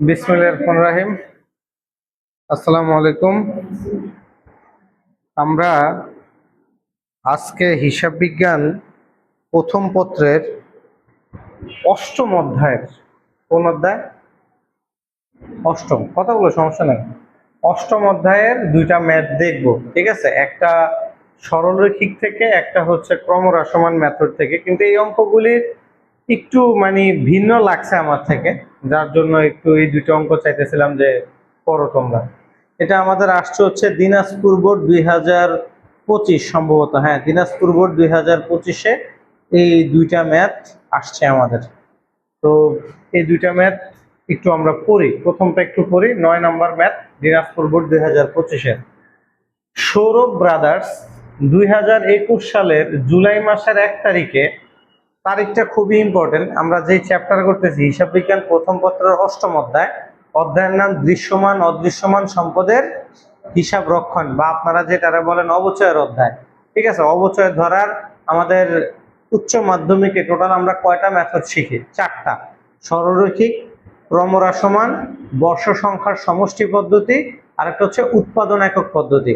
বিসমিল্লাহির রহমানির রহিম। আসসালামু আলাইকুম। আমরা আজকে হিসাব বিজ্ঞান প্রথম পত্রের অষ্টম অধ্যায়ের কোন অধ্যায়? অষ্টম। কথাগুলো সমস্যা নেই। অষ্টম অধ্যায়ের দুইটা ম্যাথ দেখব, ঠিক আছে? একটা সরলরৈখিক থেকে, একটা হচ্ছে ক্রমহ্রাসমান মেথড থেকে। কিন্তু এই অঙ্কগুলির একটু মানে ভিন্ন লাগছে আমার থেকে, যার জন্য একটু এই দুটো অঙ্ক চাইতেছিলাম যে করো তোমরা। এটা আমাদের আসছে হচ্ছে দিনাজপুর বোর্ড 2025 সম্ভবত। হ্যাঁ, দিনাজপুর বোর্ড 2025-এ এই দুইটা ম্যাথ আসছে আমাদের। তো এই দুইটা ম্যাথ একটু আমরা পড়ি। প্রথমটা একটু পড়ি, 9 নম্বর ম্যাথ, দিনাজপুর বোর্ড 2025-এর। সৌরভ ব্রাদার্স 2021 সালের জুলাই মাসের 1 তারিখে, তারিখটা খুবই ইম্পর্টেন্ট। আমরা যে চ্যাপ্টার করতেছি হিসাব বিজ্ঞান প্রথম পত্রের অষ্টম অধ্যায়, অধ্যায়ের নাম দৃশ্যমান অদৃশ্যমান সম্পদের হিসাব রক্ষণ, বা আপনারা যেটারে বলেন অবচয়ের অধ্যায়। ঠিক আছে, অবচয় ধরার আমাদের উচ্চ মাধ্যমিকে টোটাল আমরা কয়টা মেথড শিখি? 4টা। সরলরৈখিক, ক্রমহ্রাসমান, বর্ষ সংখ্যার সমষ্টি পদ্ধতি, আর একটা হচ্ছে উৎপাদন একক পদ্ধতি।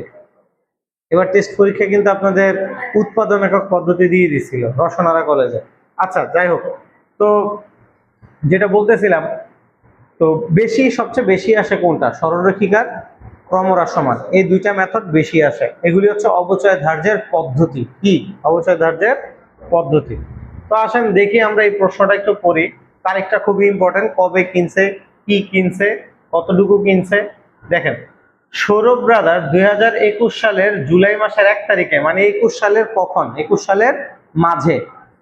এবার টেস্ট পরীক্ষা কিন্তু আপনাদের উৎপাদন একক পদ্ধতি দিয়ে দিছিল রসনারা কলেজে। আচ্ছা, যাই হোক, তো যেটা বলতেছিলাম, তো সবচেয়ে বেশি আসে কোনটা? সরলরৈখিক আর ক্রমহ্রাসমান, এই দুইটা মেথড বেশি আসে। এগুলি হচ্ছে অবচয় ধার্যের পদ্ধতি। কি অবচয় ধার্যের পদ্ধতি? তো আসেন দেখি আমরা এই প্রশ্নটা একটু পড়ি। তারিখটা খুবই ইম্পর্টেন্ট, কবে কিনছে, কি কিনছে, কতটুকু কিনছে। দেখেন, সৌরভ ব্রাদার 2021 সালের জুলাই মাসের 1 তারিখে, মানে 21 সালের কখন? 21 সালের মাঝে,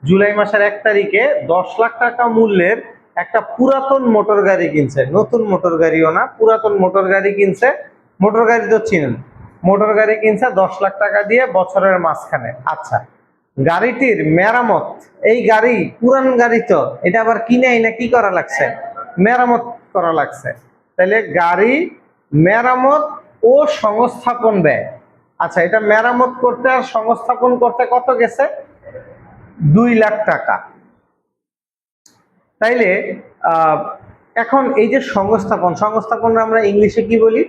জুলাই মাসের 1 তারিখে 10 লাখ টাকা মূল্যের একটা পুরাতন মোটর গাড়ি কিনছে। নতুন মোটর গাড়িও না, পুরাতন মোটর গাড়ি কিনছে। মোটর গাড়ি তো চিনেন, মোটর গাড়ি কিনছে 10 লাখ টাকা দিয়ে বছরের মাঝখানে। আচ্ছা, গাড়িটির মেরামত, এই গাড়ি পুরান গাড়ি তো, এটা আবার কিনে না কি করা লাগছে? মেরামত করা লাগছে। তাহলে গাড়ি মেরামত ও সংস্থাপন ব্যয়। আচ্ছা, এটা মেরামত করতে আর সংস্থাপন করতে কত গেছে? 2 লাখ টাকা। তাইলে এখন এই যে সংস্থাপন আমরা ইংলিশে কি বলি?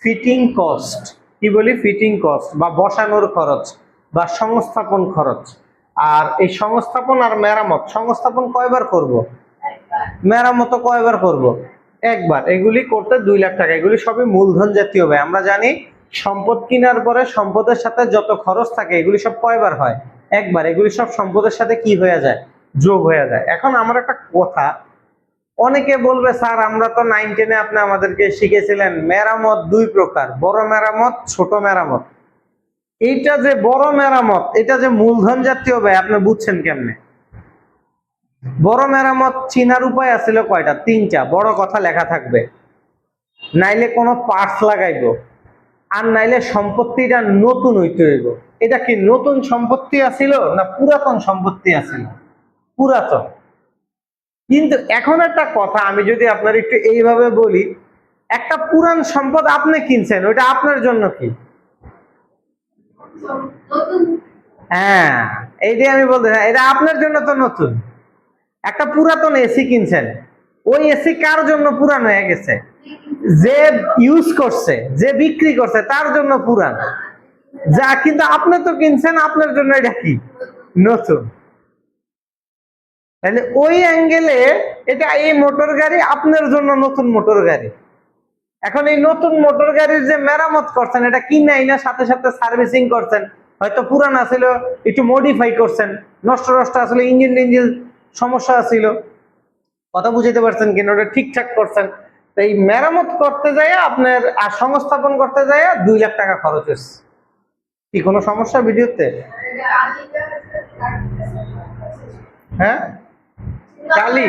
Fitting cost. কি বলি? ফিটিং কস্ট, বা বসানোর খরচ, বা সংস্থাপন খরচ। আর এই সংস্থাপন আর মেরামত, সংস্থাপন কয়বার করব? মেরামত কয়বার করব? একবার। এগুলি করতে 2 লাখ টাকা। এগুলি সবই মূলধন জাতীয় ব্যয়। আমরা জানি সম্পদ কেনার পরে সম্পদের সাথে যত খরচ থাকে এগুলি সব কয়বার হয়? একবার। এগুলি সব সম্পদের সাথে কি হয়ে যায়? যোগ হয়ে যায়। এখন আমার একটা কথা, অনেকে বলবে স্যার আমরা তো 9-10-এ আপনি আমাদেরকে শিখেছিলেন মেরামত 2 প্রকার, বড় মেরামত, ছোট মেরামত। এইটা যে বড় মেরামত, এটা যে মূলধন জাতীয় ব্যয়, আপনি বুঝছেন কেমনে? বড় মেরামত চিনার উপায় আছিল কয়টা? 3টা। বড় কথা লেখা থাকবে, নাইলে কোনো পার্টস লাগাইবো, আর নাইলে সম্পত্তিটা নতুন হইতে হইব। এটা কি নতুন সম্পত্তি আছিল না পুরাতন সম্পত্তি আছিল? পুরাতন। কিন্তু এখন একটা কথা, আমি যদি আপনার একটু এইভাবে বলি, একটা পুরান সম্পদ আপনি কিনছেন, ওইটা আপনার জন্য কি? হ্যাঁ, এইটাই আমি বলতে চাই, এটা আপনার জন্য তো নতুন। একটা পুরাতন এসি কিনছেন, ওই এসি কার জন্য পুরান হয়ে গেছে? যে ইউজ করছে, যে বিক্রি করছে তার জন্য পুরান। যা, কিন্তু আপনি তো কিনছেন, আপনার জন্য এটা কি? নতুন। তাহলে ওই অ্যাঙ্গেলে এটা, এই মোটর গাড়ি আপনার জন্য নতুন মোটর গাড়ি। এখন এই নতুন মোটর গাড়ির যে মেরামত করছেন, এটা কিনাই না, সাথে সাথে সার্ভিসিং করছেন। হয়তো পুরান আছিল, একটু মডিফাই করছেন, নষ্ট আসলে ইঞ্জিন সমস্যা আছিল, কথা বুঝাইতে পারছেন কিনা? ওটা ঠিকঠাক করছেন। তো এই মেরামত করতে যায় আপনার, আর সংস্থাপন করতে যায় 2 লাখ টাকা খরচ হচ্ছে। কি কোনো সমস্যা ভিডিওতে? হ্যাঁ, কালি।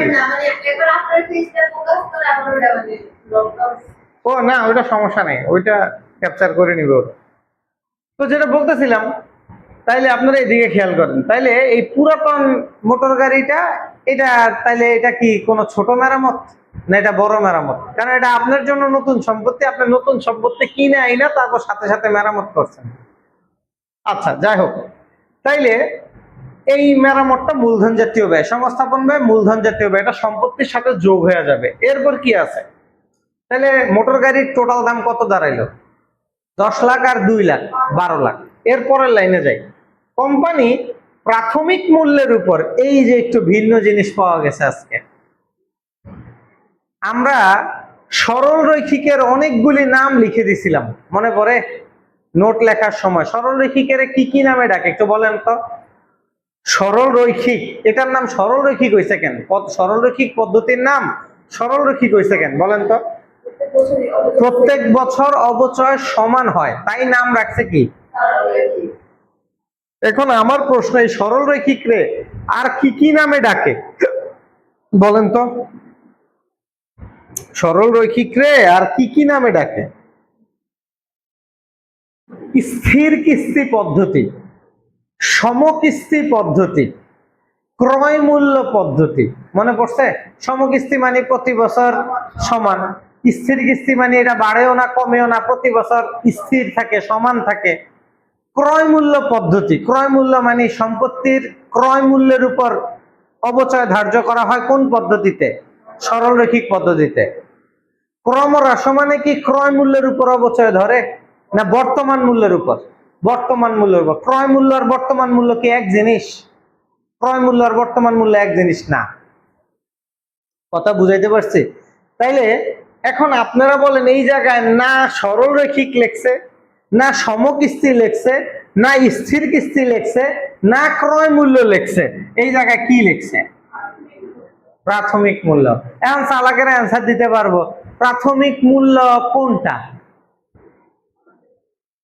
ও না, ওইটা সমস্যা নেই, ওইটা ক্যাপচার করে নিবে ওরা। তো যেটা বলতেছিলাম, তাইলে আপনারা এদিকে খেয়াল করেন, তাইলে এই পুরাতন মোটর গাড়িটা, এটা তাইলে এটা কি কোনো ছোট মেরামত না এটা বড় মেরামত? কারণ এটা আপনার জন্য নতুন সম্পত্তি, আপনি নতুন সম্পত্তি কিনে আইনা তারপর সাথে সাথে মেরামত করছেন। আচ্ছা, যাই হোক, তাইলে এই মেরামতটা মূলধন জাতীয় ব্যয়, সংস্থাপন ব্যয় মূলধন জাতীয় ব্যয়, এটা সম্পত্তির সাথে যোগ হয়ে যাবে। এরপর কি আছে, তাহলে মোটর গাড়ির টোটাল দাম কত দাঁড়াইলো? 10 লাখ আর 2 লাখ 12 লাখ। এরপরের লাইনে যাই, কোম্পানি প্রাথমিক মূল্যের উপর, এই যে একটু ভিন্ন জিনিস পাওয়া গেছে আজকে। আমরা সরল রৈখিকের অনেকগুলি নাম লিখে দিছিলাম, মনে পড়ে নোট লেখার সময়? সরল রৈখিকের কি কি নামে ডাকে একটু বলেন তো? সরল রৈখিক, এটার নাম সরল রৈখিক হয়েছে কেন? সরল রৈখিক পদ্ধতির নাম সরল রৈখিক হয়েছে কেন বলেন তো? প্রত্যেক বছর অবচয় সমান হয়, তাই নাম রাখছে কি? এখন আমার প্রশ্ন, এই সরল রৈখিক রে আর কি কি নামে ডাকে বলেন তো? সরল রৈখিক রে আর কি কি নামে ডাকে? স্থির কিস্তি পদ্ধতি, সমকিস্তি পদ্ধতি, ক্রয় মূল্য পদ্ধতি। মনে পড়ছে? সমকিস্তি মানে প্রতি বছর সমান, স্থির কিস্তি মানে এটা বাড়েও না কমেও না, প্রতি বছর স্থির থাকে, সমান থাকে। ক্রয় মূল্য পদ্ধতি, ক্রয় মূল্য মানে সম্পত্তির ক্রয় মূল্যের উপর অবচয় ধার্য করা হয় কোন পদ্ধতিতে? সরল রৈখিক পদ্ধতিতে। ক্রমহ্রাস মানে কি ক্রয় মূল্যের উপর অবচয় ধরে না বর্তমান মূল্যের উপর? বর্তমান মূল্যের উপর। ক্রয় মূল্য আর বর্তমান মূল্য কি এক জিনিস? ক্রয় মূল্য আর বর্তমান মূল্য এক জিনিস না। কথা বুঝাইতে পারছি? তাইলে এখন আপনারা বলেন, এই জায়গায় না সরল রৈখিক লেখছে, না সমকিস্তি লেখছে, না স্থির কিস্তি লেখছে, না ক্রয় মূল্য লেখছে, এই জায়গায় কি লেখছে? প্রাথমিক মূল্য। এখন চালাকের অ্যান্সার দিতে পারবো, প্রাথমিক মূল্য কোনটা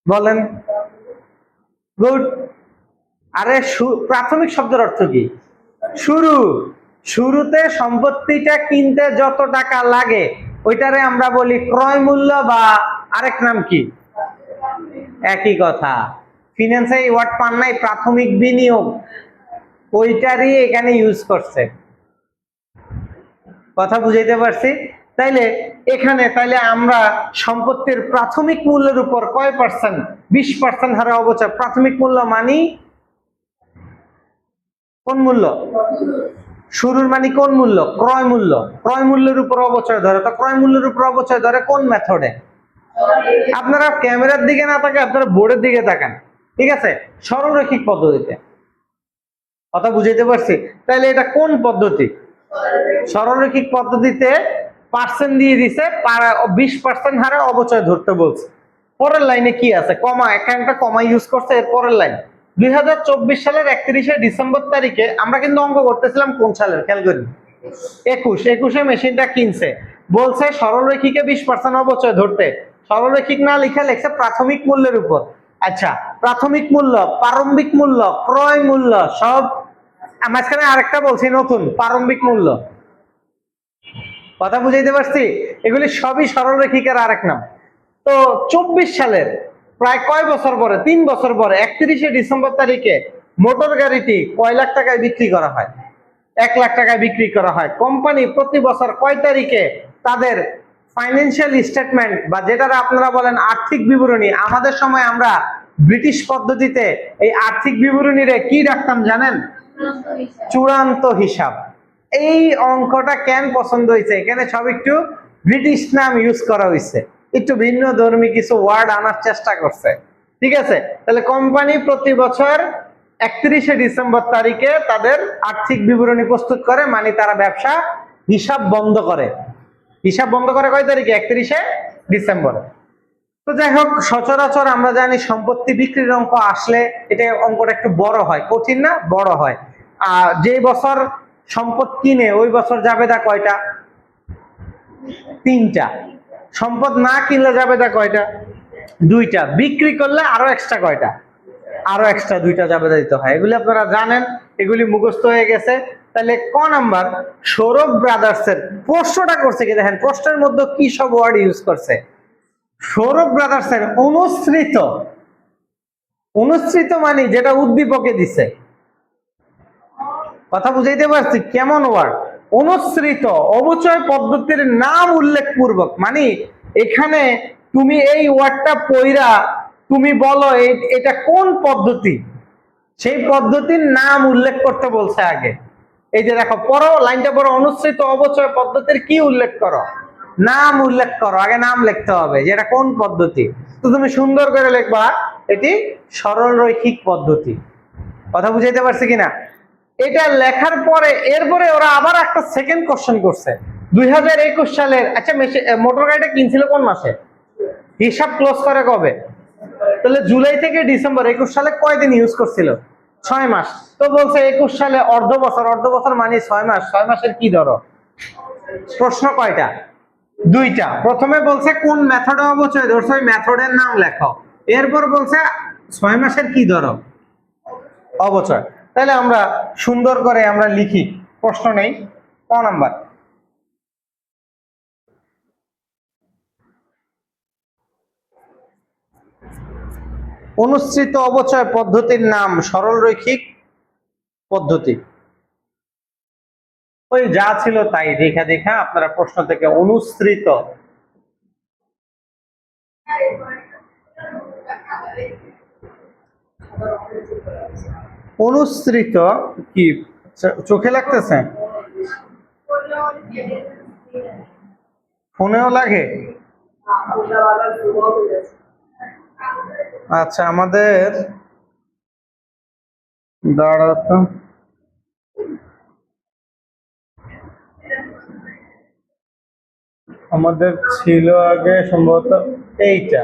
বলেন? গুড। আরে প্রাথমিক শব্দের অর্থ কি? শুরু। শুরুতে সম্পত্তিটা কিনতে যত টাকা লাগে ওইটারে আমরা বলি ক্রয় মূল্য, বা আরেক নাম কি? একই কথা। ফিনান্সে এই ওয়ার্ড পান নাই, প্রাথমিক বিনিয়োগ, ওইটারই এখানে ইউজ করছে। কথা বুঝাইতে পারছি? তাইলে এখানে তাইলে আমরা সম্পত্তির প্রাথমিক মূল্যের উপর কয় পার্সেন্ট? 20% হারে অবচয়। প্রাথমিক মূল্য মানি কোন মূল্য? শুরুর মানে কোন মূল্য? ক্রয় মূল্য। ক্রয় মূল্যের উপর অবচয় ধরে, তো ক্রয় মূল্যের উপর অবচয় ধরে কোন মেথডে? আপনারা ক্যামেরার দিকে না তাকান, আপনারা বোর্ডের দিকে তাকান, ঠিক আছে? সরল রৈখিক পদ্ধতিতে। কথা বুঝাইতে পারছি? তাইলে এটা কোন পদ্ধতি? সরল রৈখিক পদ্ধতিতে পার্সেন্ট দিয়ে দিছে, 20% হারে অবচয় ধরতে বলছে। পরের লাইনে কি আছে? কমা, একটা কমা ইউজ করছে। এর পরের লাইন 2024 সালের 31শে ডিসেম্বর তারিখে, আমরা কিন্তু অঙ্ক করতেছিলাম কোন সালের খেয়াল করি? 21 মেশিনটা কিনছে, বলছে সরল রৈখিকে 20% অবচয় ধরতে। সরল রৈখিক না লিখে লেখছে প্রাথমিক মূল্যের উপর। আচ্ছা, প্রাথমিক মূল্য, প্রারম্ভিক মূল্য, ক্রয় মূল্য সব মাঝখানে আরেকটা বলছি নতুন, প্রারম্ভিক মূল্য। কথা বুঝাইতে পারছি? এগুলি সবই সরল রৈখিকের আরেক নাম। তো 24 সালের প্রায় কয় বছর পরে, 3 বছর পরে 31শে ডিসেম্বর তারিখে মোটর গাড়িটি কয় লাখ টাকায় বিক্রি করা হয়? 1 লাখ টাকায় বিক্রি করা হয়। কোম্পানি প্রতি বছর কয় তারিখে তাদের ফাইন্যান্সিয়াল স্টেটমেন্ট, বা যেটা আপনারা বলেন আর্থিক বিবরণী, আমাদের সময় আমরা ব্রিটিশ পদ্ধতিতে এই আর্থিক বিবরণীরে কি রাখতাম জানেন? চূড়ান্ত হিসাব। এই অঙ্কটা কেন পছন্দ হয়েছে? এখানে সব একটু ব্রিটিশ নাম ইউজ করা হয়েছে, একটু ভিন্ন ধর্মী কিছু ওয়ার্ড আনার চেষ্টা করছে, ঠিক আছে? তাহলে কোম্পানি প্রতি বছর 31শে ডিসেম্বর তারিখে তাদের আর্থিক বিবরণী প্রস্তুত করে, মানে তারা ব্যবসা হিসাব বন্ধ করে। হিসাব বন্ধ করে কয় তারিখে? 31শে ডিসেম্বরে। তো যাই হোক, সচরাচর আমরা জানি সম্পত্তি বিক্রির অঙ্ক আসলে এটা অঙ্কটা একটু বড় হয়, কঠিন না, বড় হয়। যে বছর সম্পদ কিনে ওই বছর জাবেদা কয়টা? 3টা। সম্পদ না কিনলে জাবেদা কয়টা? 2টা। বিক্রি করলে আরো এক্সট্রা কয়টা? আরো এক্সট্রা 2টা জাবেদা দিতে হয়। এগুলি আপনারা জানেন, এগুলি মুখস্থ হয়ে গেছে। তাহলে ক নাম্বার, সৌরভ ব্রাদার্সের প্রশ্নটা করছে কি দেখেন, প্রশ্নের মধ্যে কি সব ওয়ার্ড ইউজ করছে? সৌরভ ব্রাদার্সের অনুসৃত, অনুসৃত মানে যেটা উদ্দীপকে দিছে। কথা বুঝাইতে পারছি? কেমন ওয়ার্ড? অনুসৃত, অবচয় পদ্ধতির নাম উল্লেখ পূর্বক, মানে এখানে তুমি এই ওয়ার্ডটা পইরা তুমি বলো এটা কোন পদ্ধতি, সেই পদ্ধতির নাম উল্লেখ করতে বলছে আগে। এই যে দেখো, পড়ো লাইনটা পড়ো, অনুসৃত অবচয় পদ্ধতির কি উল্লেখ করো, নাম উল্লেখ করো। আগে নাম লিখতে হবে যে এটা কোন পদ্ধতি। তো তুমি সুন্দর করে লিখবা এটি সরল রৈখিক পদ্ধতি। কথা বুঝাইতে পারছি কিনা? এটা লেখার পরে এরপরে ওরা আবার একটা সেকেন্ড কোশ্চেন করছে 2021 সালের। আচ্ছা, মোটর গাড়িটা কিনছিল কোন মাসে? হিসাব ক্লোজ করে কবে? তাহলে জুলাই থেকে ডিসেম্বর 21 সালে কয়দিন ইউজ করছিল? 6 মাস। তো বলছে 21 সালে অর্ধ বছর, অর্ধ বছর মানে 6 মাস। 6 মাসের কি ধরো? প্রশ্ন কয়টা? দুইটা। প্রথমে বলছে কোন মেথডে অবচয় ধরছো, ওই মেথডের নাম লেখো। এরপর বলছে 6 মাসের কি ধরো? অবচয়। তাহলে আমরা সুন্দর করে আমরা লিখি, প্রশ্ন নেই। ক নাম্বার? অনুসৃত অবচয় পদ্ধতির নাম সরল রৈখিক পদ্ধতি। ওই যা ছিল তাই দেখা দেখা আপনারা প্রশ্ন থেকে অনুসৃত অনুসৃত কি চোখে লাগতেছে? ফোনেও লাগে? আচ্ছা, আমাদের দাঁড়াতো, আমাদের ছিল আগে সম্ভবত এইটা,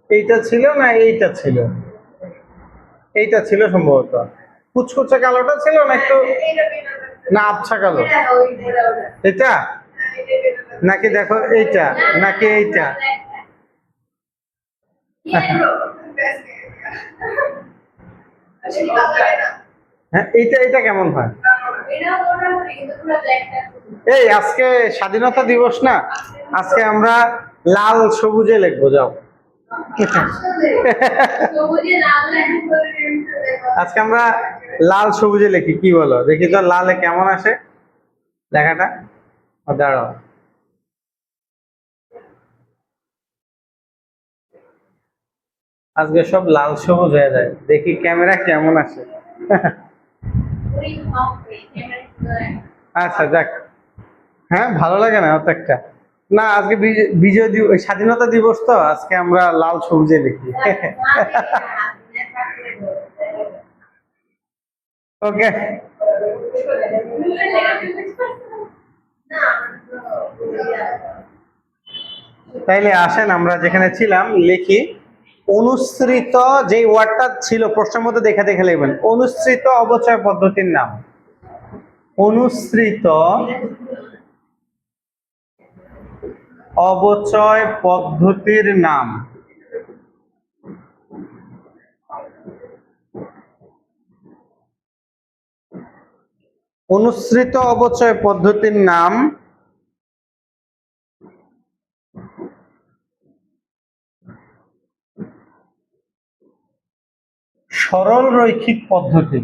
এইটা ছিল না এইটা ছিল, এইটা ছিল সম্ভবত। কুচকুচে কালোটা ছিল না একটু, না আবছা কালো? এটা নাকি দেখো এইটা নাকি এইটা? হ্যাঁ, এইটা এইটা কেমন হয়? এই আজকে স্বাধীনতা দিবস না, আজকে আমরা লাল সবুজে লিখবো, যাও। আজকে আমরা লাল সবুজে লিখি, কি বলো? দেখি তো লালে কেমন আসে লেখাটা। দাঁড়াও, আজকে সব লাল সবুজ হয়ে যায়, দেখি ক্যামেরা কেমন আসে। আচ্ছা যাক, হ্যাঁ ভালো লাগে না অত একটা। না আজকে বিজয় দিবস, স্বাধীনতা দিবস, তো আজকে আমরা লাল সবুজে লিখি। ওকে, তাইলে আসেন আমরা যেখানে ছিলাম লিখি। অনুসৃত যে ওয়ার্ডটা ছিল প্রশ্নের মধ্যে দেখে দেখে লিখবেন, অনুসৃত অবচয় পদ্ধতির নাম। অনুসৃত অবচয় পদ্ধতির নাম। অনুসৃত অবচয় পদ্ধতির নাম সরল রৈখিক পদ্ধতি।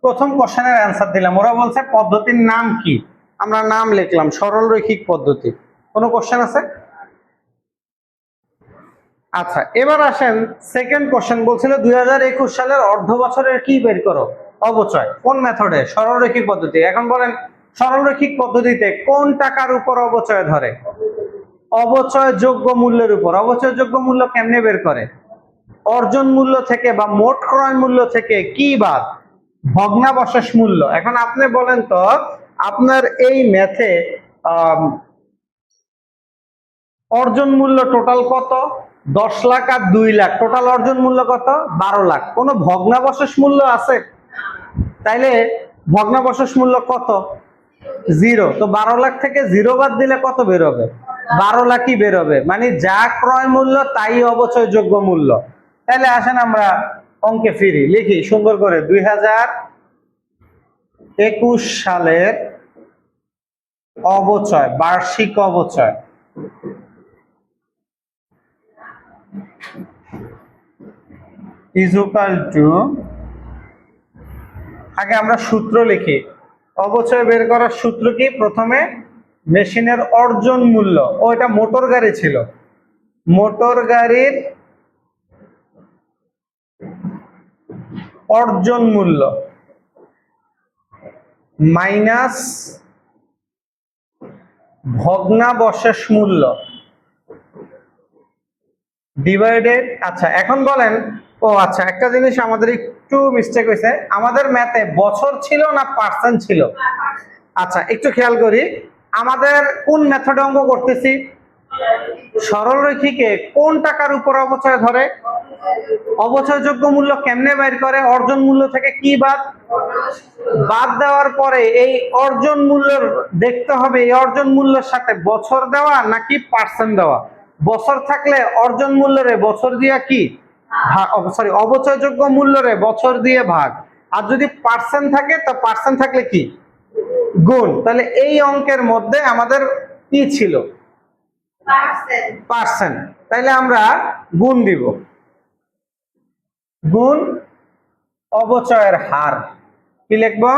প্রথম কোশ্চেনের অ্যান্সার দিলাম, ওরা বলছে পদ্ধতির নাম কি, আমরা নাম লিখলাম সরল রৈখিক পদ্ধতি। কোনো কোশ্চেন আছে? আচ্ছা, এবার আসেন সেকেন্ড কোশ্চেন। বলছিল 2021 সালের অর্ধ বছরের কি বের করো? অবচয়। কোন মেথডে? সরল রৈখিক পদ্ধতি। এখন বলেন সরল রৈখিক পদ্ধতিতে কোন টাকার উপর অবচয় ধরে? অবচয় যোগ্য মূল্যের উপর। অবচয় যোগ্য মূল্য কেমনে বের করে? অর্জন মূল্য থেকে বা মোট ক্রয় মূল্য থেকে কি বাদ? ভগ্নাবশেষ মূল্য। এখন আপনি বলেন তো, আপনার এই ম্যাথে অর্জন মূল্য টোটাল কত? 10 লাখ আর 2 লাখ, টোটাল অর্জন মূল্য কত? 12 লাখ। কোনো ভগ্নাবশেষ মূল্য আছে? তাইলে ভগ্নাবশেষ মূল্য কত? 0। তো 12 লাখ থেকে 0 বাদ দিলে কত বের হবে? 12 লাখই বের হবে। মানে যা ক্রয় মূল্য তাই অবচয় যোগ্য মূল্য। তাহলে আসেন আমরা অঙ্কে ফিরি, লিখি সুন্দর করে 2021 সালের অবচয়, বার্ষিক অবচয় ইজ ইকুয়াল টু, আগে আমরা সূত্র লিখি। অবচয় বের করার সূত্র কি? প্রথমে মেশিনের অর্জন মূল্য, ও এটা মোটর গাড়ি ছিল, মোটর গাড়ির অর্জন মূল্য মাইনাস ভগ্নাবশেষ মূল্য ডিভাইডেড। আচ্ছা এখন বলেন, ও আচ্ছা একটা জিনিস আমাদের একটু মিস্টেক হয়েছে, আমাদের ম্যাথে বছর ছিল না পার্সেন্ট ছিল? আচ্ছা একটু খেয়াল করি, আমাদের কোন মেথডে অঙ্ক করতেছি? সরলরৈখিকে কোন টাকার উপর অবচয় ধরে? অবচয়যোগ্য মূল্য কেমনে বের করে? অর্জন মূল্য থেকে কি বাদ? বাদ দেওয়ার পরে এই অর্জন মূল্যের দেখতে হবে এই অর্জন মূল্যের সাথে বছর দেওয়া নাকি পার্সেন্ট দেওয়া। বছর থাকলে অর্জন মূল্যরে বছর দিয়ে কি সরি অবচয়যোগ্য মূল্যরে বছর দিয়ে ভাগ, আর যদি পার্সেন্ট থাকে তো পার্সেন্ট থাকলে কি গুণ। তাহলে এই অঙ্কের মধ্যে আমাদের কি ছিল? পার্সেন্ট। তাইলে আমরা গুণ দিব, গুণ অবচয়ের হার। কি লিখবো?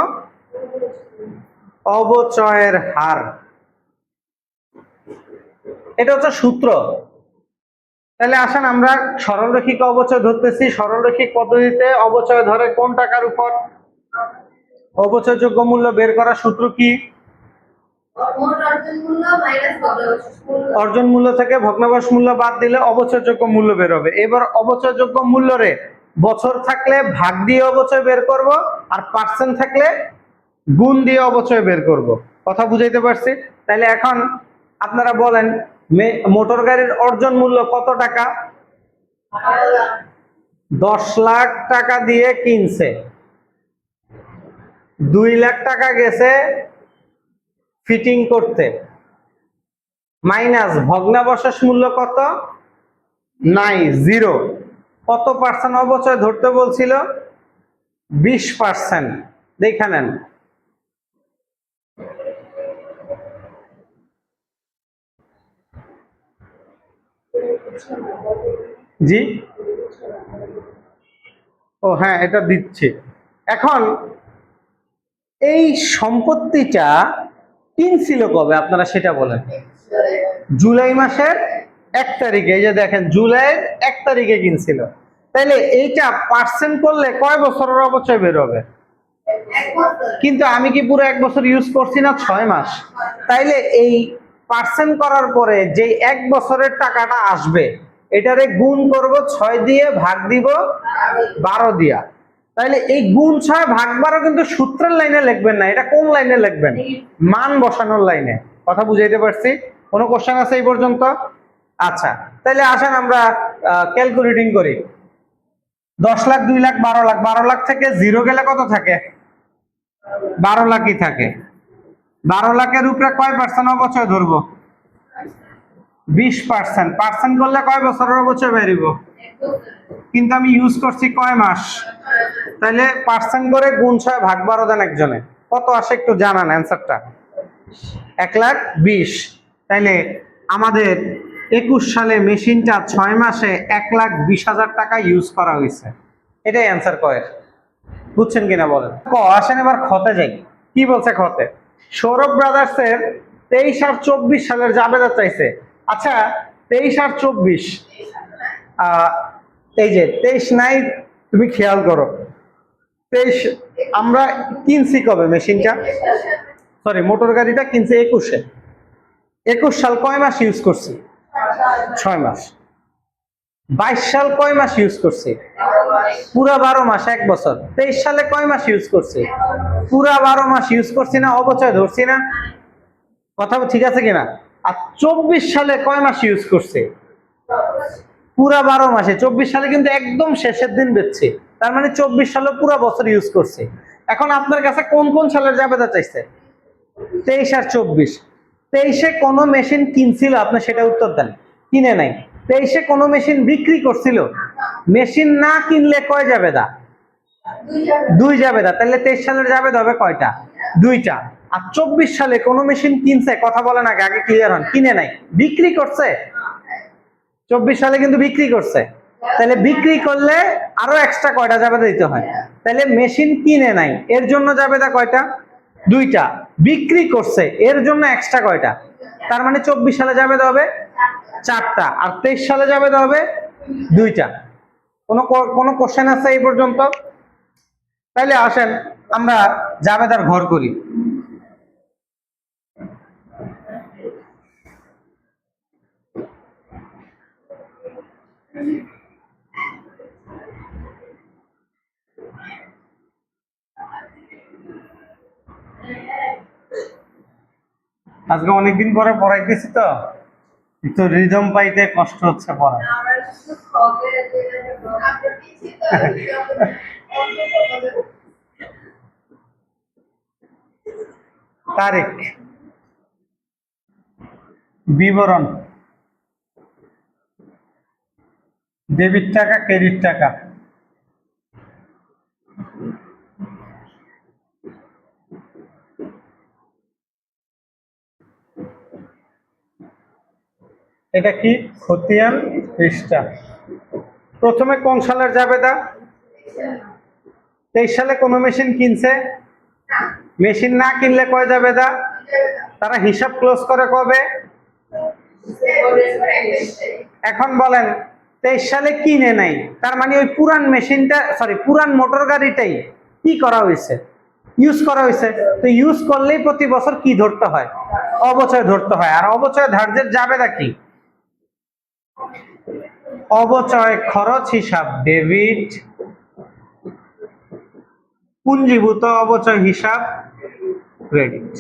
অবচয়ের হার। এটা হচ্ছে সূত্র। তাহলে আসেন আমরা সরলরৈখিক অবচয় ধরতেছি। সরলরৈখিক পদ্ধতিতে অবচয় ধরে কোন টাকার উপর? অবচয়যোগ্য মূল্য বের করার সূত্র কি? অর্জন মূল্য থেকে ভগ্নাবশেষ মূল্য বাদ দিলে অবচয়যোগ্য মূল্য বের হবে। এবার অবচয়যোগ্য মূল্যরে বছর থাকলে ভাগ দিয়ে অবচয় বের করব, আর পার্সেন্ট থাকলে গুণ দিয়ে অবচয় বের করব। কথা বুঝাইতে পারছি? তাহলে এখন আপনারা বলেন মোটর গাড়ির অর্জন মূল্য কত টাকা? 10 লাখ টাকা দিয়ে কিনছে, 2 লাখ টাকা গেছে ফিটিং করতে, মাইনাস ভগ্নাবশেষ মূল্য কত? নাই, 0। কত পার্সেন্ট অবচয় ধরতে বলছিল? 20%। দেখে নেন। জি, ও হ্যাঁ এটা দিচ্ছি। এখন এই সম্পত্তিটা কিনছিল কবে আপনারা সেটা বলেন? জুলাই মাসের 1 তারিখে। এই যে দেখেন জুলাইয়ের 1 তারিখে কিনছিল। তাইলে এইটা পার্সেন্ট করলে কয় বছরের অবচয় বের হবে? কিন্তু আমি কি পুরো 1 বছর ইউজ করছি না 6 মাস? তাইলে এই পার্সেন্ট করার পরে যে 1 বছরের টাকাটা আসবে এটারে গুণ করব 6 দিয়ে, ভাগ দিব 12 দিয়া। তাইলে এই গুণ 6 ভাগ 12 কিন্তু সূত্রের লাইনে লিখবেন না, এটা কোন লাইনে লিখবেন? মান বসানোর লাইনে। কথা বুঝাইতে পারছি? কোনো কোশ্চেন আছে এই পর্যন্ত? আচ্ছা তাহলে আসেন আমরা ক্যালকুলেটিং করি। 10 লাখ, 2 লাখ, 12 লাখ। 12 লাখ থেকে 0 গেলে কত থাকে? 12 লাখই থাকে। 12 লাখের উপরে কয় পার্সেন্ট অবচয় ধরবো? 20%। পার্সেন্ট করলে কয় বছরের অবচয় বেরিব? কিন্তু আমি ইউজ করছি কয় মাস? তাহলে পার্সেন্ট করে গুণ 6 ভাগ 12 দেন একজনে। কত আসে একটু জানান অ্যান্সারটা? 1,20,000। তাইলে আমাদের 21 সালে মেশিনটা 6 মাসে 1,20,000 টাকা ইউজ করা হয়েছে। এটাই অ্যান্সার কয়ের। বুঝছেন কিনা বলেন? আসেন এবার খতে যাই। কি বলছে খতে? সৌরভ ব্রাদার্সের 23 আর 24 সালের জাবেদা চাইছে। আচ্ছা 23 আর 24, এই যে 23 নাই, তুমি খেয়াল করো 23 আমরা কিনছি কবে মেশিনটা? সরি মোটর গাড়িটা কিনছে 21-এ। 21 সাল কয় মাস ইউজ করছি? 6 মাস। 22 সাল কয় মাস ইউজ করছি? পুরা 12 মাস, 1 বছর। 23 সালে কয় মাস ইউজ করছি? পুরা 12 মাস ইউজ করছি না? অবচয় ধরছি না? কথা ঠিক আছে কিনা? আর 24 সালে কয় মাস ইউজ করছি? পুরা 12 মাসে। 24 সালে কিন্তু একদম শেষের দিন বেচছে, তার মানে 24 সালে পুরা বছর ইউজ করছে। এখন আপনার কাছে কোন কোন সালের জাবেদা চাইছে? 23 আর 24। 23-এ কোনো মেশিন কিনছিল? আপনি সেটা উত্তর দেন। কিনে নাই। 23-এ কোনো মেশিন বিক্রি করছিল? মেশিন না কিনলে কয় জাবেদা? 2 জাবেদা। তাহলে 23 সালের জাবেদা হবে কয়টা? 2টা। আর 24 সালে কোনো মেশিন কিনছে? কথা বলেন আগে, আগে ক্লিয়ার হন। কিনে নাই, বিক্রি করছে। 24 সালে কিন্তু বিক্রি করছে। তাহলে বিক্রি করলে আরো এক্সট্রা কয়টা জাবেদা দিতে হয়? তাহলে মেশিন কিনে নাই এর জন্য জাবেদা কয়টা? 2টা। বিক্রি করছে এর জন্য এক্সট্রা কয়টা? তার মানে 24 সালে জাবেদা হবে 4টা, আর 23 সালে জাবেদা হবে 2টা। কোনো কোশ্চেন আছে এই পর্যন্ত? তাহলে আসেন আমরা জাবেদার ঘর করি। আজকে অনেকদিন পরে পড়াইতেছি তো একটু রিদম পাইতে কষ্ট হচ্ছে পড়া। তারিখ, বিবরণ, ডেবিট টাকা, ক্রেডিট টাকা, এটা কি খতিয়ান পৃষ্ঠা। প্রথমে কোন সালের জাবেদা? 23 সালে কোন মেশিন কিনছে? মেশিন না কিনলে কয় জাবেদা? তারা হিসাব ক্লোজ করে কবে? এখন বলেন 23 সালে কিনে নাই, তার মানে ওই পুরান মেশিনটা, সরি পুরান মোটর গাড়িটাই কি করা হয়েছে? ইউজ করা হয়েছে। তো ইউজ করলেই প্রতি বছর কি ধরতে হয়? অবচয় ধরতে হয়। আর অবচয় ধার্যের জাবেদা কি? অবচয় খরচ হিসাব ডেবিট, পুঞ্জীভূত অবচয় হিসাব ক্রেডিট।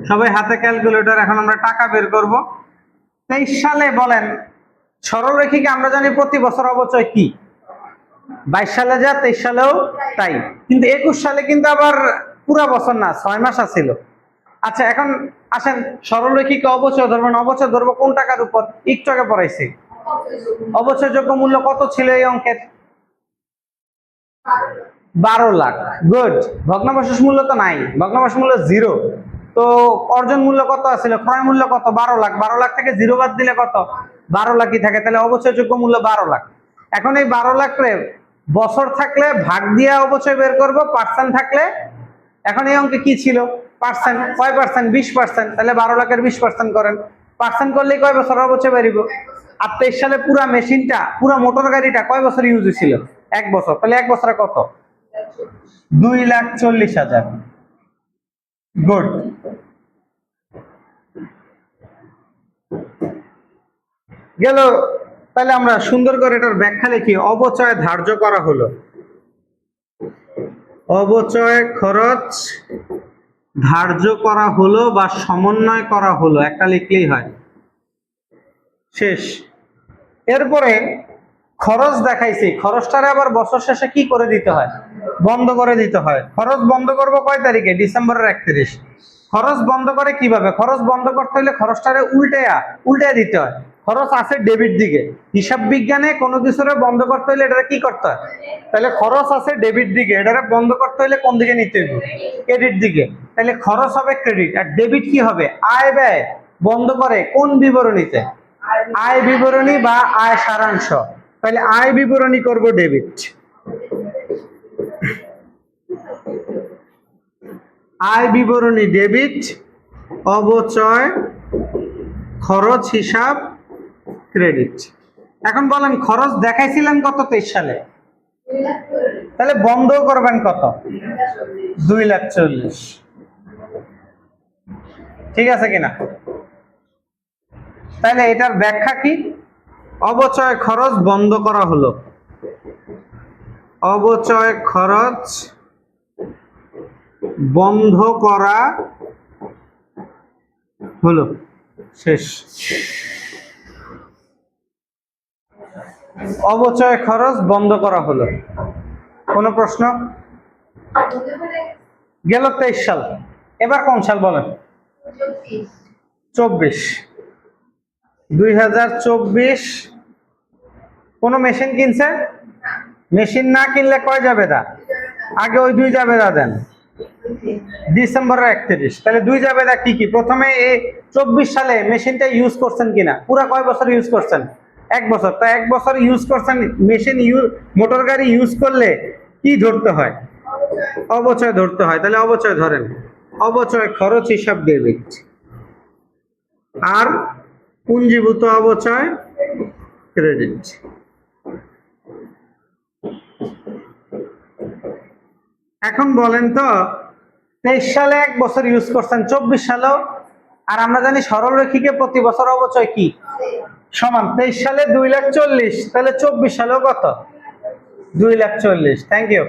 সবাই হাতে ক্যালকুলেটর, এখন আমরা টাকা বের করব। 23 সালে বলেন সরলরেখিকে আমরা জানি প্রতি বছর অবচয় কি, 22 সালে যা 23 সালেও তাই, কিন্তু 21 সালে কিন্তু আবার পুরা বছর না, 6 মাস আছিল। আচ্ছা এখন আসেন সরলরেখিকে অবচয় ধরবেন, অবচয় ধরবো কোন টাকার উপর? একটু আগে পড়াইছি। অবচয়যোগ্য মূল্য কত ছিল এই অঙ্কের? 12 লাখ। গুড। ভগ্নাবশেষ মূল্য তো নাই, ভগ্নাবশেষ মূল্য 0। তো অর্জন মূল্য কত আছিল? ক্রয় মূল্য কত? 12 লাখ। 12 লাখ থেকে 0 বাদ দিলে কত? 12 লাখই থাকে। তাহলে অবচয়যোগ্য মূল্য 12 লাখ। এখন এই 12 লাখ রে বছর থাকলে ভাগ দিয়ে অবচয় বের করব, পার্সেন্ট থাকলে। এখন এই অঙ্কে কি ছিল? পার্সেন্ট। কয় পার্সেন্ট? 20%। তাহলে 12 লাখের 20% করেন। পার্সেন্ট করলে কয় বছর অবচয় বেরিব? আর 23 সালে পুরা মেশিনটা, পুরা মোটর গাড়িটা কয় বছর ইউজ হয়েছিল? 1 বছর। তাহলে 1 বছরে কত? 2,40,000। গুড। গেল। তাহলে আমরা সুন্দর করে এটার ব্যাখ্যা লিখি। অবচয় ধার্য করা হলো, অবচয় খরচ ধার্য করা হলো বা সমন্বয় করা হলো, একটা লিখলেই হয়, শেষ। এরপরে খরচ দেখাইছি, খরচটারে আবার বছর শেষে কি করে দিতে হয়? বন্ধ করে দিতে হয়। খরচ বন্ধ করব কয় তারিখে? ডিসেম্বরের 31। খরচ বন্ধ করে কিভাবে? খরচ বন্ধ করতে হলে খরচটারে উল্টায়া দিতে হয়। খরচ আছে ডেবিট দিকে, হিসাব বিজ্ঞানে কোনো কিছুরে বন্ধ করতে হলে এটা কি করতে হয়? তাহলে খরচ আছে ডেবিট দিকে, এটারে বন্ধ করতে হলে কোন দিকে নিতে হবে? ক্রেডিট দিকে। তাহলে খরচ হবে ক্রেডিট, আর ডেবিট কি হবে? আয় ব্যয় বন্ধ করে কোন বিবরণীতে? আয় বিবরণী বা আয় সারাংশ। তাহলে আয় বিবরণী করব ডেবিট, আয় বিবরণী ডেবিট, অবচয় খরচ হিসাব ক্রেডিট। এখন বলেন খরচ দেখাইছিলেন কত 23 সালে? তাহলে বন্ধ করবেন কত? 2,40,000। ঠিক আছে কিনা? তাহলে এটার ব্যাখ্যা কি? অবচয় খরচ বন্ধ করা হলো, অবচয় খরচ বন্ধ করা হলো, শেষ। অবচয় খরচ বন্ধ করা হলো। কোনো প্রশ্ন? গেল 23 সাল। এবার কোন সাল বলেন? 24। 2024 কোন মেশিন কিনছে? মেশিন না কিনলে কয় জাবেদা? আগে ওই 2 জাবেদা দেন। ডিসেম্বরের 31। তাহলে 2 জাবেদা কি কি? প্রথমে এই 24 সালে মেশিনটা ইউজ করছেন কিনা? পুরা কয় বছর ইউজ করছেন? 1 বছর। তা 1 বছর ইউজ করছেন মেশিন, মোটর গাড়ি ইউজ করলে কি ধরতে হয়? অবচয় ধরতে হয়, তাহলে অবচয় ধরেন। অবচয় খরচ হিসাব ডেবিট, আর পুঞ্জীভূত অবচয় ক্রেডিট। এখন বলেন তো 23 সালে 1 বছর ইউজ করছেন, 24 সালেও, আর আমরা জানি সরলরেখিকে প্রতি বছর অবচয় কি সমান। 23 সালে 2,40,000, তাহলে 24 সালেও কত? 2,40,000। Thank you.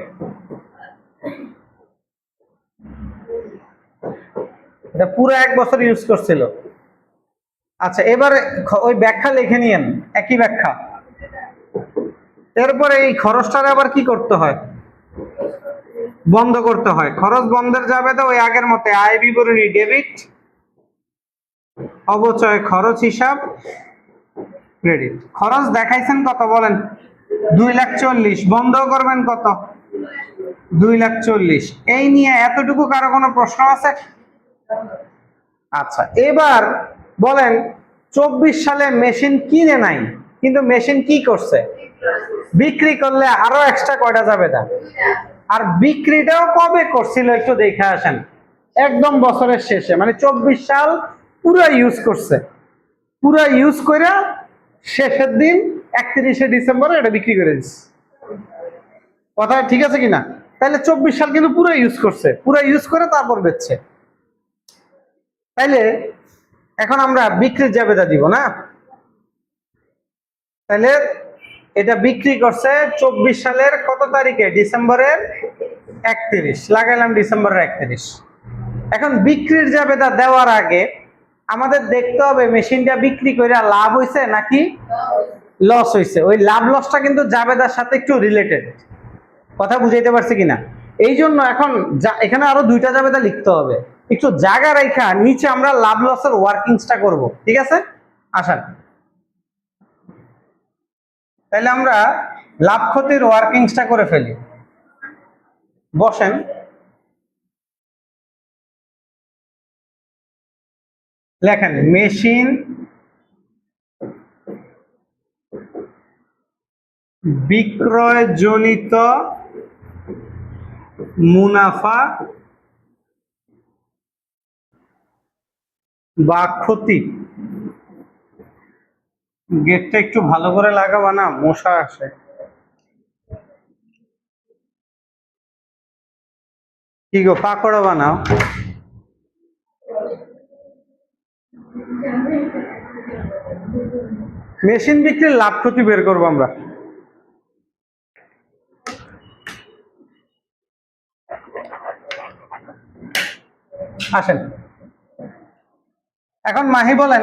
এটা পুরো 1 বছর ইউজ করছিল। আচ্ছা, এবার ওই ব্যাখ্যা লিখে নিয়েন, একই ব্যাখ্যা। এরপরে এই খরচটার আবার কি করতে হয়? বন্ধ করতে হয়। খরচ বন্ধের যাবে তো ওই আগের মতে আয় বিবরণী ডেবিট, অবচয় খরচ হিসাব ক্রেডিট। খরচ দেখাইছেন কত বলেন? 2,40,000। বন্ধ করবেন কত? 2,40,000। এই নিয়ে এতটুকু কারো কোনো প্রশ্ন আছে? আচ্ছা, এবার বলেন 24 সালে মেশিন কিনে নাই, কিন্তু মেশিন কি করছে? বিক্রি করলে আরো এক্সট্রা কয়টা যাবে? না, আর বিক্রিটাও কবে করছিল একটু দেখে আসেন। একদম বছরের শেষে, মানে 24 সাল পুরো ইউজ করছে, পুরো ইউজ করে শেষের দিন 31শে ডিসেম্বরে এটা বিক্রি করে দিচ্ছে। কথা ঠিক আছে কিনা? তাহলে 24 সাল কিন্তু পুরো ইউজ করছে, পুরো ইউজ করে তারপর বেচছে। তাইলে এখন আমরা বিক্রির জাবেদা দিব না? তাহলে এটা বিক্রি করছে 24 সালের কত তারিখে? ডিসেম্বরের 31। লাগাইলাম ডিসেম্বরের 31। এখন বিক্রির জাবেদা দেওয়ার আগে আমাদের দেখতে হবে মেশিনটা বিক্রি করে লাভ হয়েছে নাকি লস হয়েছে। ওই লাভ লসটা কিন্তু জাবেদার সাথে একটু রিলেটেড। কথা বুঝাইতে পারছি কিনা? এই জন্য এখন এখানে আরো 2টা জাবেদা লিখতে হবে। একটু জায়গা রেখা নিচে আমরা লাভ লসের ওয়ার্কিংসটা করব, ঠিক আছে? আসেন তাহলে আমরা লাভ ক্ষতির ওয়ার্কিংসটা করে ফেলি। বসেন। লেখেন মেশিন বিক্রয়জনিত মুনাফা বা ক্ষতি। গেটটা একটু ভালো করে লাগাবা না, মশা আসে। কি গো, পাকোড়া বানাও। মেশিন বিক্রির লাভ ক্ষতি বের করবো আমরা। আসেন এখন মাহি বলেন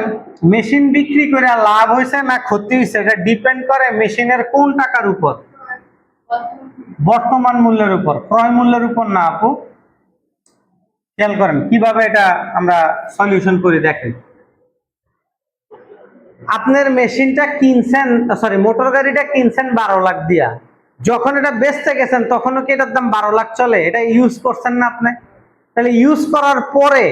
মেশিন বিক্রি করে লাভ হয়েছে না ক্ষতি হয়েছে, এটা ডিপেন্ড করে মেশিনের কোন টাকার উপর? বর্তমান মূল্যের উপর, ক্রয় মূল্যের উপর না। আপু খেয়াল করেন কিভাবে এটা আমরা সলিউশন করি। দেখেন, আপনার মেশিনটা কিনছেন, সরি মোটর গাড়িটা কিনছেন 12 লাখ দিয়া, যখন এটা বেচতে গেছেন তখনও কি এটার দাম 12 লাখ চলে? এটা ইউজ করছেন না আপনি? তাহলে ইউজ করার পরে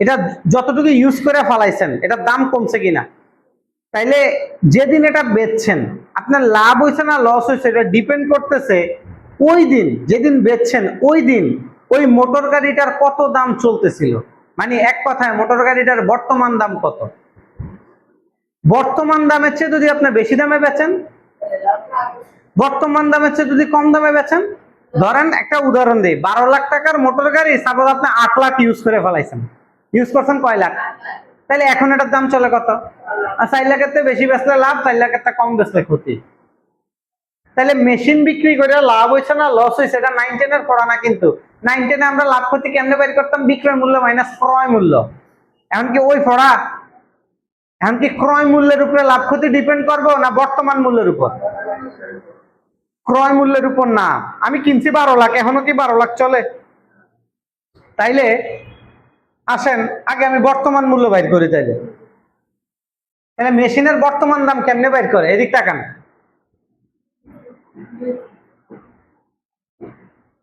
এটা যতটুকু ইউজ করে ফেলাইছেন এটার দাম কমছে কিনা? তাইলে যেদিন এটা বেচছেন আপনার লাভ হয়েছে না লস হয়েছে, এটা ডিপেন্ড করতেছে ওই দিন যেদিন বেচছেন ওই দিন ওই মোটর গাড়িটার কত দাম চলতেছিল। মানে এক কথায় মোটর গাড়িটার বর্তমান দাম কত। বর্তমান দামের চেয়ে যদি আপনি বেশি দামে বেচেন, বর্তমান দামের চেয়ে যদি কম দামে বেচেন, ধরেন একটা উদাহরণ দিই, 12 লাখ টাকার মোটর গাড়ি সাপোজ আপনি 8 লাখ ইউজ করে ফেলাইছেন, ইউজ করছেন কয় লাখ? তাহলে এখন এটার দাম চলে কত? আর 4 লাখের থেকে বেশি বেচলে লাভ, 4 লাখের থেকে কম বেচলে ক্ষতি। তাহলে মেশিন বিক্রি করে লাভ হয়েছে না লস হয়েছে, এটা 9, 10 এর পড়া না। কিন্তু 9, 10 এ আমরা লাভ ক্ষতি কেমনে বের করতাম? বিক্রয় মূল্য মাইনাস ক্রয় মূল্য। এমনকি ওই পড়া, এমনকি ক্রয় মূল্যের উপরে লাভ ক্ষতি ডিপেন্ড করবো না বর্তমান মূল্যের উপর? ক্রয় মূল্যের উপর না। আমি কিনছি 12 লাখ, এখনো কি 12 লাখ চলে? তাইলে আসেন আগে আমি বর্তমান মূল্য বাইর করি। তাইলে তাহলে মেশিনের বর্তমান দাম কেমনে বাইর করে? এদিক তাকান।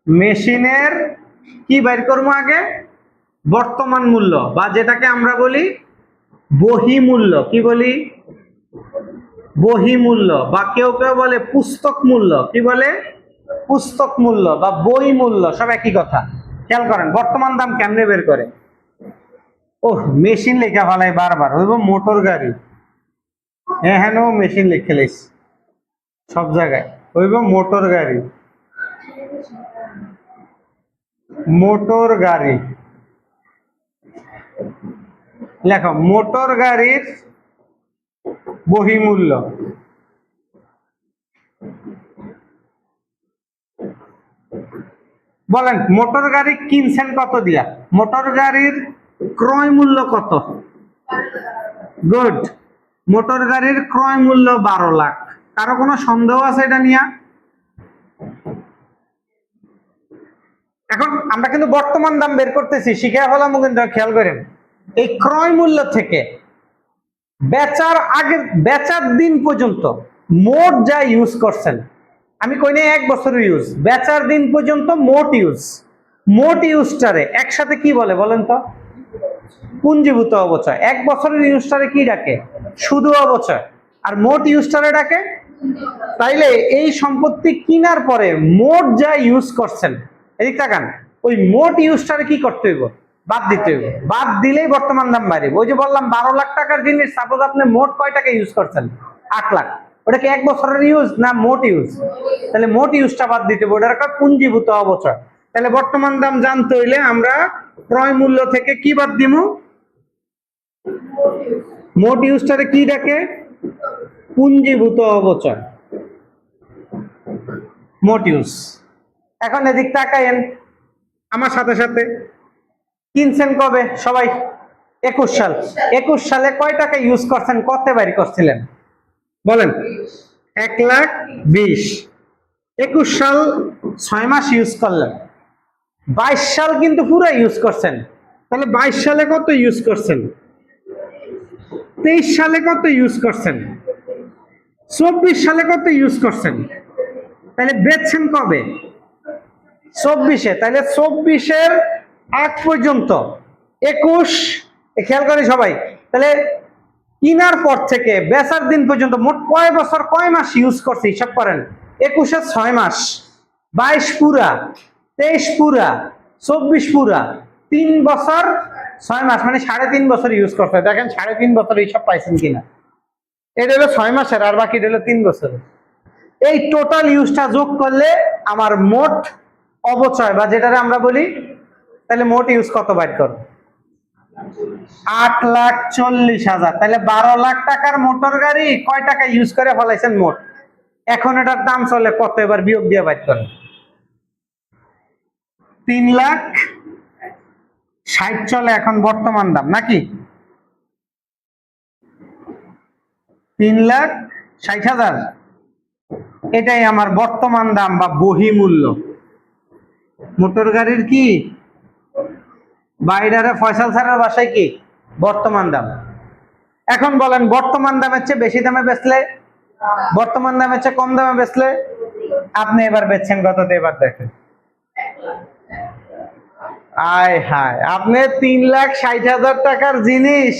মেশিনের কি বাইর করবো? আগে বর্তমান মূল্য, বা যেটাকে আমরা বলি বহি মূল্য। কি বলি? বহি মূল্য, বা কেউ কেউ বলে পুস্তক মূল্য। কি বলে? পুস্তক মূল্য বা বই মূল্য সব একই কথা। খেয়াল করেন বর্তমান দাম কেমনে বের করে। ও মেশিন লেখা ফেলাই বারবার, হইব মোটর গাড়ি, হ্যাঁ মেশিন লিখে লেস সব জায়গায়, হইব মোটর গাড়ি, মোটর গাড়ি লেখো, মোটর গাড়ির বহিমূল্য। বলেন মোটর গাড়ি কিনছেন কত দিয়া, মোটর গাড়ির ক্রয় মূল্য কত? গুড, মোটর গাড়ির ক্রয় মূল্য 12 লাখ। কারো কোনো সন্দেহ আছে এটা নিয়ে? এখন আমরা কিন্তু বর্তমান দাম বের করতেছি, শিখে হলাম কিন্তু খেয়াল করেন এই ক্রয় মূল্য থেকে বেচার আগে, বেচার দিন পর্যন্ত মোট যা ইউজ করছেন, আমি কই না 1 বছরের ইউজ, বেচার দিন পর্যন্ত মোট ইউজ, মোট ইউজটারে একসাথে কি বলে বলেন তো? পুঞ্জীভূত অবচয়। 1 বছরের ইউজটারে কি ডাকে? শুধু অবচয়। আর মোট ইউজটারে ডাকে। তাইলে এই সম্পত্তি কেনার পরে মোট যা ইউজ করছেন, এদিক তাকান, ওই মোট ইউজটারে কি করতে হইব? বাদ দিতে হইব। বাদ দিলেই বর্তমান দাম বাড়বে। ওই যে বললাম 12 লাখ টাকার জিনিস, সাপোজ আপনি মোট কয় টাকা ইউজ করছেন? 8 লাখ। ওটা কি 1 বছরের ইউজ না মোট ইউজ? তাহলে মোট ইউজটা বাদ দিতে হবে, ওটার একটা পুঞ্জীভূত অবচয়। তাহলে বর্তমান দাম জানতে হইলে আমরা ক্রয় মূল্য থেকে কি বাদ দিব? মোট ইউজটারে কি ডাকে? পুঞ্জীভূত অবচয়, মোট ইউজ। এখন এদিক তাকায়েন আমার সাথে সাথে, কিনছেন কবে সবাই? 21 সাল। 21 সালে কয় টাকা ইউজ করছেন, কত বাইর করছিলেন বলেন? 1,20,000। 21 সাল 6 মাস ইউজ করলেন। 22 সাল কিন্তু পুরো ইউজ করছেন। তাহলে 22 সালে কত ইউজ করছেন? 23 সালে কত ইউজ করছেন? 24 সালে কত ইউজ করছেন? তাহলে বেচছেন কবে? 24-এ। তাহলে 24-এর আগ পর্যন্ত 21, খেয়াল করি সবাই, তাহলে কিনার পর থেকে বেচার দিন পর্যন্ত মোট কয় বছর কয় মাস ইউজ করছে হিসাব করেন। 21-এর 6 মাস, 22 পুরা, 23 পুরা, 24 পুরা, 3 বছর 6 মাস, মানে 3.5 বছর ইউজ করছে। দেখেন 3.5 বছর হিসাব পাইছেন কিনা। এটা হলো 6 মাসের, আর বাকি হলো 3 বছরের। এই টোটাল ইউজটা যোগ করলে আমার মোট অবচয় বা যেটারে আমরা বলি, তাহলে মোট ইউজ কত বাইর করব? 8,40,000। তাহলে 12 লাখ টাকার মোটর গাড়ি কয় টাকা ইউজ করে ফেলাইছেন মোট? এখন এটার দাম চলে কত, এবার বিয়োগ দিয়ে বাইর করেন। 3,60,000 চলে এখন বর্তমান দাম নাকি? 3,60,000, এটাই আমার বর্তমান দাম বা বহিমূল্য মোটর গাড়ির। কি বাইরে ফয়সাল স্যারের বাসায় কি বর্তমান দাম? এখন বলেন বর্তমান দামের চেয়ে বেশি দামে বেচলে, বর্তমান দামের চেয়ে কম দামে বেচলে, আপনি এবার বেচছেন কততে? এবার দেখেন, আয় হায়, আপনি 3,60,000 টাকার জিনিস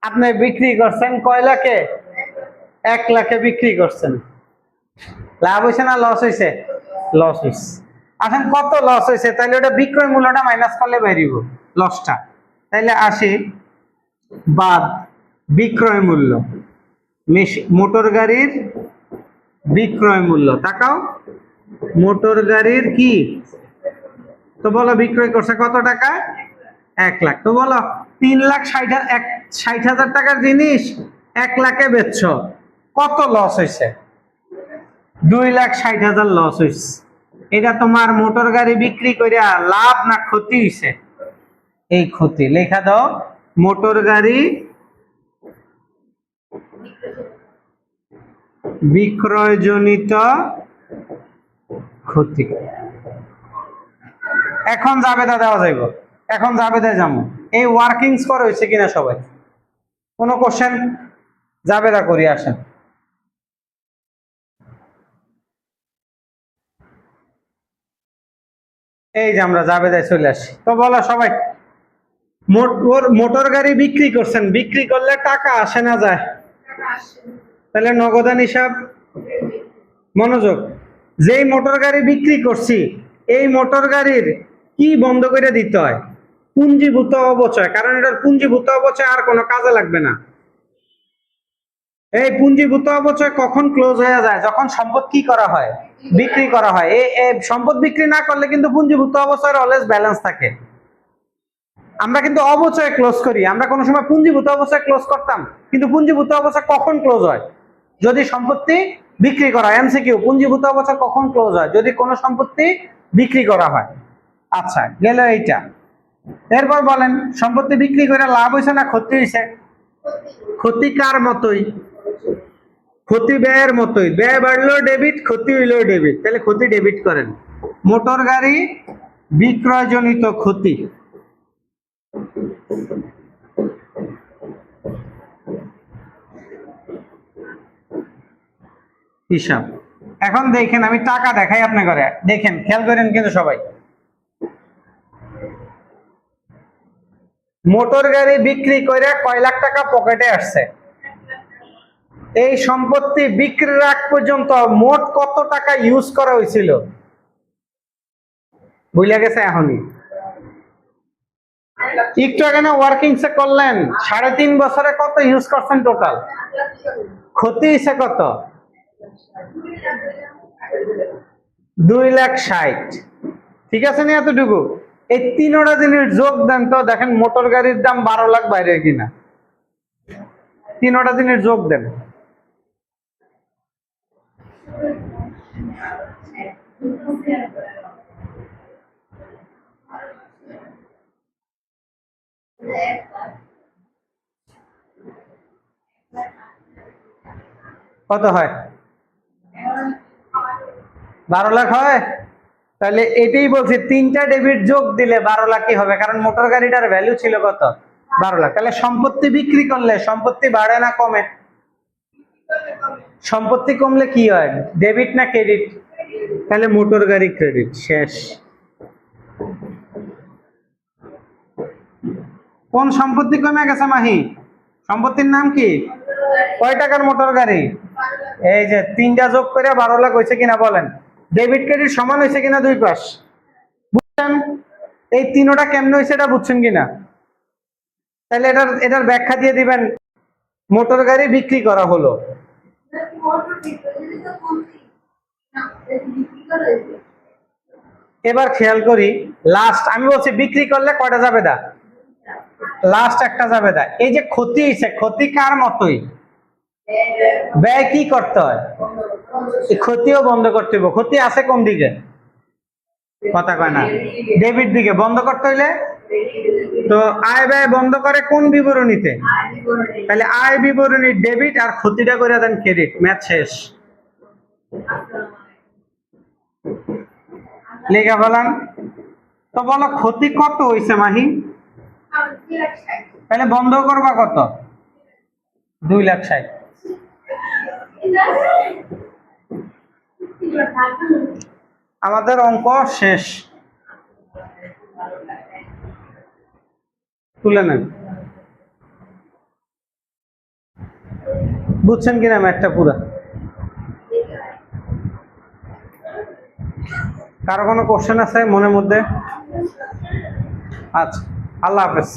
আপনি বিক্রি করছেন কয় লাখে? 1 লাখে বিক্রি করছেন। লাভ হয়েছে না লস হয়েছে? লস হয়েছে। এখন কত লস হয়েছে? তাহলে ওটা বিক্রয় মূল্যটা মাইনাস করলে বেরিয়ে লসটা। তাইলে আসি বাদ বিক্রয় মূল্য, মোটর গাড়ির বিক্রয় মূল্য। তাকাও, মোটর গাড়ির কি, তো বলো বিক্রয় করছে কত টাকা? 1 লাখ। তো বলো 3,60,000 টাকার জিনিস 1 লাখে বেচছ, কত লস হয়েছে? 2,60,000 লস হয়েছে। এটা তোমার মোটর গাড়ি বিক্রি করিয়া লাভ না ক্ষতি হয়েছে? এই ক্ষতি। লেখা দাও মোটর গাড়ি বিক্রয়জনিত ক্ষতি। এখন জাবেদা দেওয়া যাইব, এখন জাবেদা যাবো। এই ওয়ার্কিংস করা হয়েছে কিনা সবাই? কোনো কোশ্চেন? জাবেদা করি আসেন। এই যে আমরা জাবেদায় চলে আসি। তো বলো সবাই, মোটর গাড়ি বিক্রি করছেন, বিক্রি করলে টাকা আসে না যায়? তাহলে নগদান হিসাব, মনোযোগ, যেই মোটর গাড়ি বিক্রি করছি এই মোটর গাড়ির কি বন্ধ করে দিতে হয়? পুঞ্জীভূত অবচয়, কারণ এটার পুঞ্জীভূত অবচয় আর কোনো কাজে লাগবে না। এই পুঞ্জীভূত অবচয় কখন ক্লোজ হয়ে যায়? যখন সম্পদ কি করা হয়? বিক্রি করা হয়। এই সম্পদ বিক্রি না করলে কিন্তু পুঞ্জীভূত অবচয়ের অলওয়েজ ব্যালেন্স থাকে। আমরা কিন্তু অবচয় ক্লোজ করি, আমরা কোনো সময় পুঞ্জীভূত অবচয় ক্লোজ করতাম, কিন্তু পুঞ্জীভূত অবচয় কখন ক্লোজ হয়? যদি সম্পত্তি বিক্রি করা হয়। এমসিকিউ, পুঞ্জীভূত অবচয় কখন ক্লোজ হয়? যদি কোনো সম্পত্তি বিক্রি করা হয়। আচ্ছা, গেল এইটা। এরপর বলেন, সম্পত্তি বিক্রি করে লাভ হয়েছে না ক্ষতি হয়েছে? ক্ষতি কার মতোই? ক্ষতি ব্যয়ের মতোই। ব্যয় বাড়লো ডেবিট, ক্ষতি হইলো ডেবিট, তাহলে ক্ষতি ডেবিট করেন। মোটর গাড়ি বিক্রয়জনিত ক্ষতি। হিসাব। এখন দেখেন আমি টাকা দেখাই আপনি করে, দেখেন খেয়াল করেন কিন্তু সবাই। মোটর গাড়ি বিক্রি করে কয় লাখ টাকা পকেটে আসছে? এই সম্পত্তি বিক্রির আগ পর্যন্ত মোট কত টাকা ইউজ করা হয়েছিল? বুঝলে গেছে এখনই? একটু আগে না ওয়ার্কিং সে করলেন, 3.5 বছরে কত ইউজ করছেন টোটাল? ক্ষতি হয়েছে কত? 2,60,000। ঠিক আছে না? এতটুকু। এই তিনটা জিনিস যোগ দেন তো, দেখেন মোটর গাড়ির দাম 12 লাখ বাইরে কিনা। তিনটা জিনিস যোগ দেন। কত হয়? 12 লাখ হয়? তাহলে এটাই বলছি, তিনটা ডেবিট যোগ দিলে 12 লাখই হবে, কারণ মোটর গাড়িটার ভ্যালু ছিল কত? 12 লাখ। তাহলে সম্পত্তি বিক্রি করলে সম্পত্তি বাড়ে না কমে? সম্পত্তি কমলে কি হয়? ডেবিট না ক্রেডিট? তাহলে মোটর গাড়ি ক্রেডিট। শেষ। কোন সম্পত্তি কমে গেছে মাহি? সম্পত্তির নাম কি? কয় টাকার মোটর গাড়ি? এই যে তিনটা যোগ করে 12 লাখ হয়েছে কিনা বলেন? ডেবিট ক্রেডিট সমান হয়েছে কিনা দুই পাশ? বুঝছেন? এই তিনটা কেমনে হয়েছে এটা বুঝছেন কিনা? তাহলে এটার ব্যাখ্যা দিয়ে দিবেন। মোটর গাড়ি বিক্রি করা হলো, এবার খেয়াল করি লাস্ট, আমি বলছি বিক্রি করলে কয়টা যাবে দা? লাস্ট একটা যাবে দা। এই যে ক্ষতি হয়েছে, ক্ষতি কার মতোই? ব্যয় কি করতে হয়? ক্ষতিও বন্ধ করতে হবে। ক্ষতি আছে কোন দিকে? কথা কয় না, ডেবিট দিকে। বন্ধ করতে হইলে তো আয় ব্যয় বন্ধ করে কোন বিবরণীতে? তাহলে আয় বিবরণী ডেবিট আর ক্ষতিটা করে দেন ক্রেডিট। ম্যাথ শেষ। লেখা বলান তো, বলো ক্ষতি কত হয়েছে মাহি? তাহলে বন্ধ করবা কত? 2,60,000। আমাদের অঙ্ক শেষ। তুলে নেন। বুঝছেন কিনা ম্যাথটা পুরা? কারো কোনো কোশ্চেন আছে মনের মধ্যে? আচ্ছা, আল্লাহ হাফেজ।